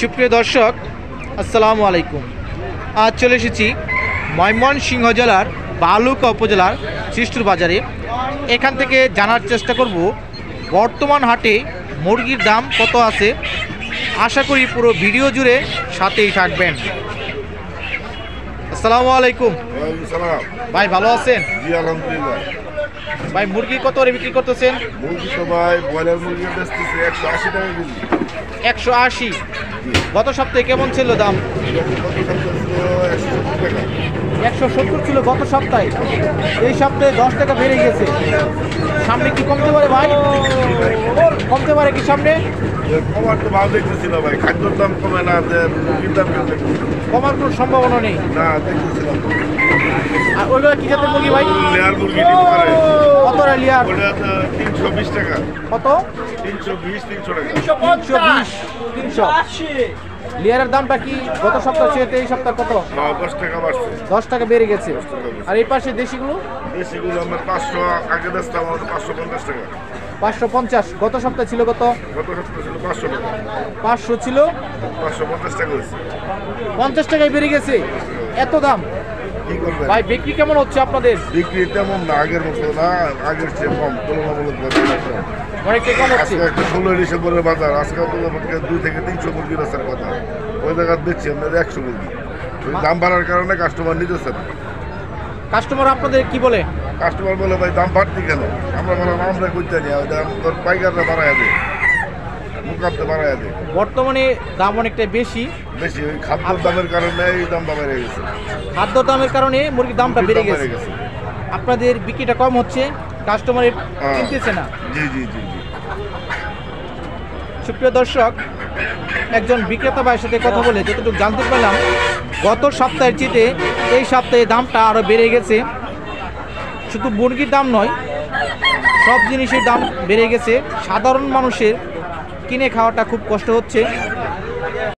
সুপ্রিয় দর্শক, আসসালামু আলাইকুম। আজ চলে এসেছি ময়মনসিংহ জেলার ভালুকা উপজেলার সৃষ্টির বাজারে। এখান থেকে জানার চেষ্টা করব বর্তমান হাটে মুরগির দাম কত আছে। আশা করি পুরো ভিডিও জুড়ে সাথেই থাকবেন। আসসালামু আলাইকুম ভাই, ভালো আছেন? জি আলহামদুলিল্লাহ। ভাই মুরগি কত করে বিক্রি করতেছেন? মুরগি তো ভাই ব্রয়লার মুরগি বেচতেছে 180 টাকা কেজি। 180। গত সপ্তাহে কেমন ছিল দাম? গত সপ্তাহে ছিল 170 টাকা। 170 ছিল গত সপ্তাহে। এই সপ্তাহে 10 টাকা বেড়ে গেছে। সামনে কি কমতে পারে ভাই? কমতে পারে কি সামনে? কমার তো ভালো দেখতেছিল ভাই, খাদ্যর দাম কমে না, মুরগির দাম কেন দেখতেছিল? কমার কোনো সম্ভাবনা নেই না, দেখতেছিলাম। আর ওইগুলো কি জাতের মুরগি ভাই? লেয়ার মুরগি নিতে পারে। কত লেয়ার? ওটা তো 320 টাকা। কত? 320 300 টাকা। 320 300। লেয়ারের দামটা কি গত সপ্তাহ চেয়ে এই সপ্তাহ কত? 10 টাকা বাড়ছে। 10 টাকা বেড়ে গেছে। আর এই পাশে দেশিগুলো? দেশিগুলো আমার 500 আগে বেচতাম, আমাদের 550 টাকা। 550। গত সপ্তাহ ছিল কত? গত সপ্তাহে ছিল 500 টাকা। 500 ছিল, 550 টাকা হয়েছে। 50 টাকায় বেড়ে গেছে। এত দাম কি করবেন ভাই? বিক্রি কেমন হচ্ছে আপনাদের? বিক্রি তেমন না, আগের মতো না, আগের চেয়ে কম তুলনামূলক। অনেকটা কম হচ্ছে। আজকে একটা 16 ডিসেম্বরের বাজার, আজকে তো 2 থেকে 300 মুরগি বেচার কথা, ওই জায়গায় বেচছি আমরা 100 মুরগি। ওই দাম বাড়ার কারণে কাস্টমার নিতেছে না। কাস্টমার আপনাদের কি বলে? কাস্টমার বলে ভাই দাম বাড়তি কেন? আমরা বললাম আমরা করতে নিয়ে ওই দাম তোর পাইকাররা বাড়াইয়া দেয়, মুকাবতে বাড়াইয়া দেয়। বর্তমানে দাম অনেকটা বেশি। বেশি ওই খাদ্যর দামের কারণে এই দাম বেড়ে গেছে। খাদ্য দামের কারণে মুরগির দামটা বেড়ে গেছে। আপনাদের বিক্রিটা কম হচ্ছে, কাস্টমার কিনতেছে না। জি জি জি জি। সুপ্রিয় দর্শক, একজন বিক্রেতা ভাইয়ের সাথে কথা বলে যতটুকু জানতে পারলাম, গত সপ্তাহের চেয়ে এই সপ্তাহে দামটা আরও বেড়ে গেছে। শুধু মুরগির দাম নয়, সব জিনিসের দাম বেড়ে গেছে। সাধারণ মানুষের কিনে খাওয়াটা খুব কষ্ট হচ্ছে।